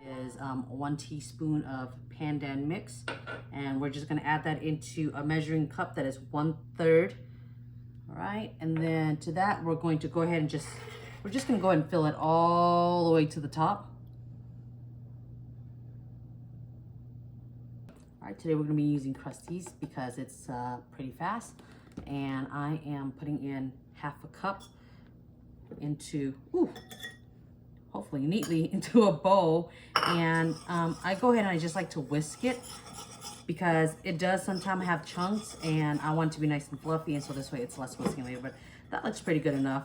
is 1 teaspoon of pandan mix, and we're just going to add that into a measuring cup that is 1/3. All right, and then to that we're going to go ahead and we're just going to go ahead and fill it all the way to the top. All right, today we're going to be using Krusteaz because it's pretty fast, and I am putting in 1/2 cup into hopefully neatly into a bowl, and I go ahead and I just like to whisk it because it does sometimes have chunks and I want it to be nice and fluffy, and so this way it's less whisking later, but that looks pretty good enough.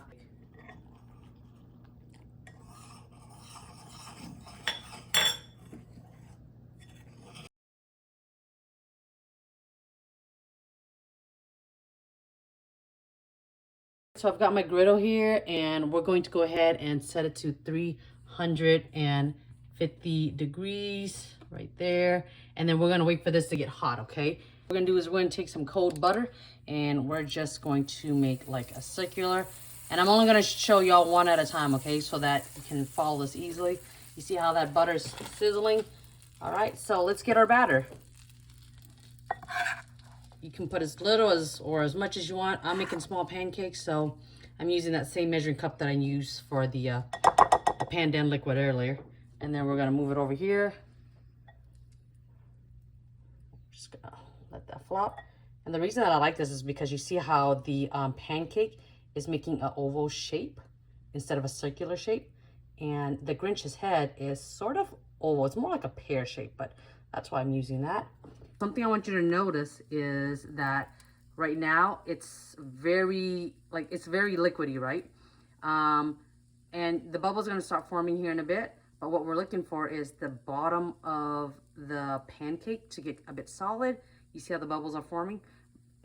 So I've got my griddle here, and we're going to go ahead and set it to 350 degrees right there. And then we're gonna wait for this to get hot, okay? What we're gonna do is we're gonna take some cold butter, and we're just going to make like a circular. And I'm only gonna show y'all one at a time, okay? So that you can follow this easily. You see how that butter's sizzling? All right, so let's get our batter. You can put as little or as much as you want. I'm making small pancakes, so I'm using that same measuring cup that I used for the pandan liquid earlier. And then we're gonna move it over here. Just gonna let that flop. And the reason that I like this is because you see how the pancake is making an oval shape instead of a circular shape. And the Grinch's head is sort of oval. It's more like a pear shape, but that's why I'm using that. Something I want you to notice is that right now it's very liquidy, right? And the bubbles are going to start forming here in a bit. But what we're looking for is the bottom of the pancake to get a bit solid. You see how the bubbles are forming,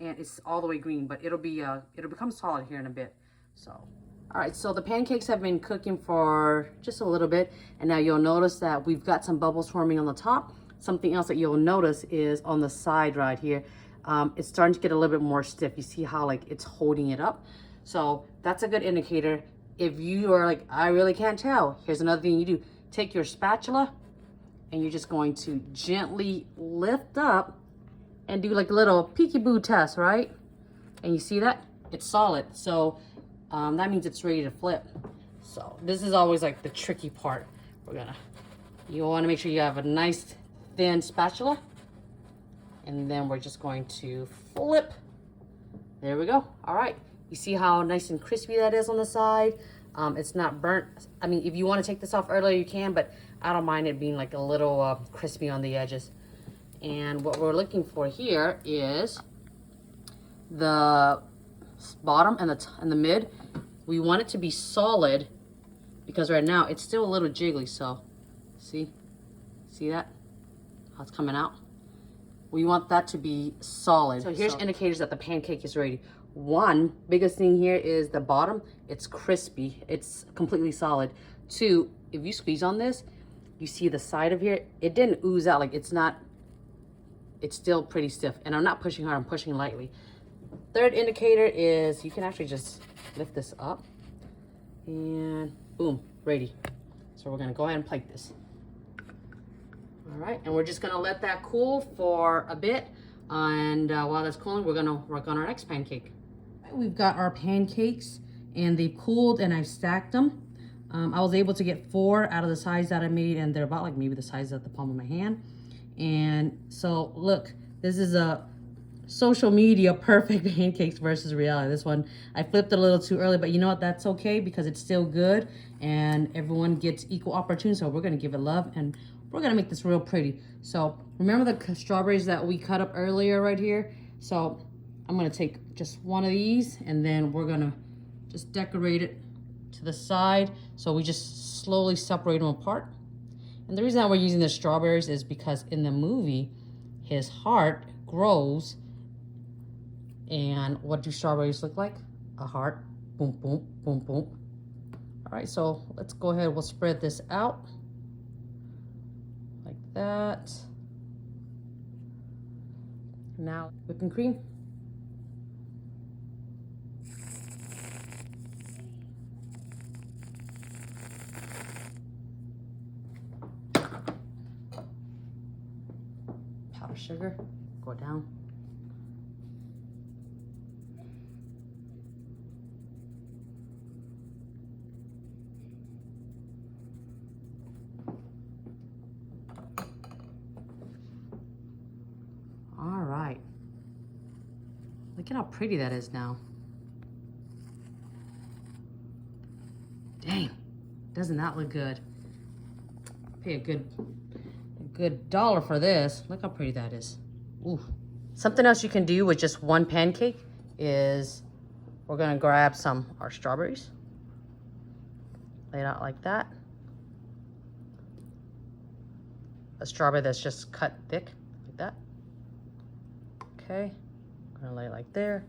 and it's all the way green, but it'll become solid here in a bit. So, all right. So the pancakes have been cooking for just a little bit, and now you'll notice that we've got some bubbles forming on the top. Something else that you'll notice is on the side right here, it's starting to get a little bit more stiff. You see how like it's holding it up? So that's a good indicator. If you are like, I really can't tell, here's another thing you do. Take your spatula and you're just going to gently lift up and do like a little peekaboo test, right? And you see that? It's solid. So that means it's ready to flip. So this is always like the tricky part. You want to make sure you have a nice thin spatula, and then we're just going to flip. There we go. All right, you see how nice and crispy that is on the side? It's not burnt. I mean, if you want to take this off earlier, you can, but I don't mind it being like a little crispy on the edges. And what we're looking for here is the bottom and the mid. We want it to be solid because right now it's still a little jiggly. So see that? How it's coming out. We want that to be solid. So here's indicators that the pancake is ready. One, biggest thing here is the bottom. It's crispy. It's completely solid. Two, if you squeeze on this, you see the side of here, it didn't ooze out. Like it's still pretty stiff. And I'm not pushing hard, I'm pushing lightly. Third indicator is you can actually just lift this up and boom, ready. So we're gonna go ahead and plate this. All right, and we're just gonna let that cool for a bit. And while that's cooling, we're gonna work on our next pancake. We've got our pancakes, and they've cooled, and I've stacked them. I was able to get 4 out of the size that I made, and they're about like maybe the size of the palm of my hand. And so look, this is a social media perfect pancakes versus reality. This one, I flipped it a little too early, but you know what? That's okay because it's still good, and everyone gets equal opportunity. So we're gonna give it love, and we're gonna make this real pretty. So remember the strawberries that we cut up earlier right here? So I'm gonna take just one of these, and then we're gonna just decorate it to the side. So we just slowly separate them apart. And the reason that we're using the strawberries is because in the movie, his heart grows. And what do strawberries look like? A heart. Boom, boom, boom, boom. All right, so let's go ahead. We'll spread this out like that. Now, whipping cream. sugar. Go down. All right. Look at how pretty that is now. Dang, doesn't that look good? Pay a good dollar for this. Look how pretty that is. Ooh. Something else you can do with just one pancake is we're gonna grab our strawberries. Lay it out like that. A strawberry that's just cut thick, like that. Okay, I'm gonna lay it like there.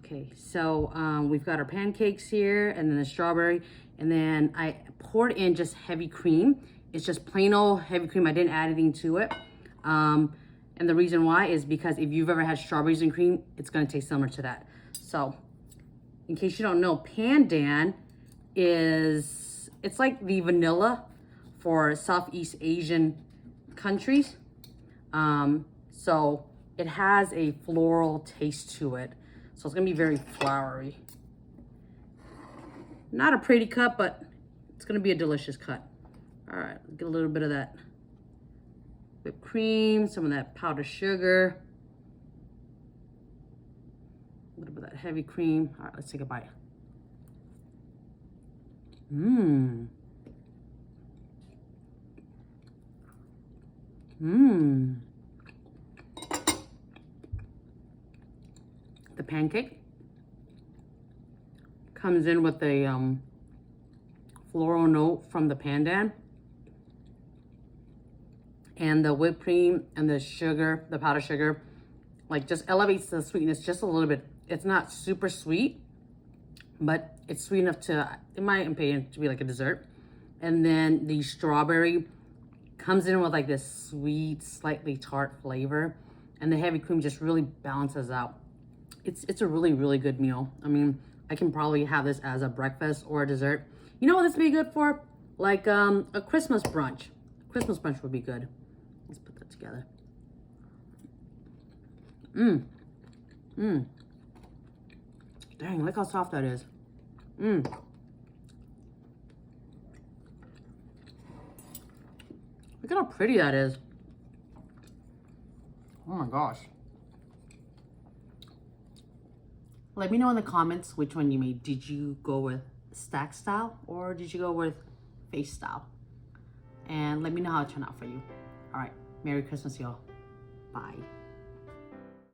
Okay, so we've got our pancakes here, and then the strawberry, and then I poured in just heavy cream. It's just plain old heavy cream. I didn't add anything to it. And the reason why is because if you've ever had strawberries and cream, it's gonna taste similar to that. So, in case you don't know, pandan it's like the vanilla for Southeast Asian countries. So it has a floral taste to it. So it's gonna be very flowery. Not a pretty cut, but it's gonna be a delicious cut. All right, get a little bit of that whipped cream, some of that powdered sugar, a little bit of that heavy cream. All right, let's take a bite. Mmm. Mmm. The pancake comes in with a floral note from the pandan, and the whipped cream and the sugar, the powdered sugar, like just elevates the sweetness just a little bit. It's not super sweet, but it's sweet enough to, in my opinion, to be like a dessert. And then the strawberry comes in with like this sweet, slightly tart flavor, and the heavy cream just really balances out. It's a really, really good meal. I mean, I can probably have this as a breakfast or a dessert. You know what this would be good for? Like a Christmas brunch. Christmas brunch would be good. Let's put that together. Mmm. Mmm. Dang, look how soft that is. Mmm. Look at how pretty that is. Oh my gosh. Let me know in the comments which one you made. Did you go with stack style or did you go with face style? And let me know how it turned out for you. All right. Merry Christmas, y'all. Bye.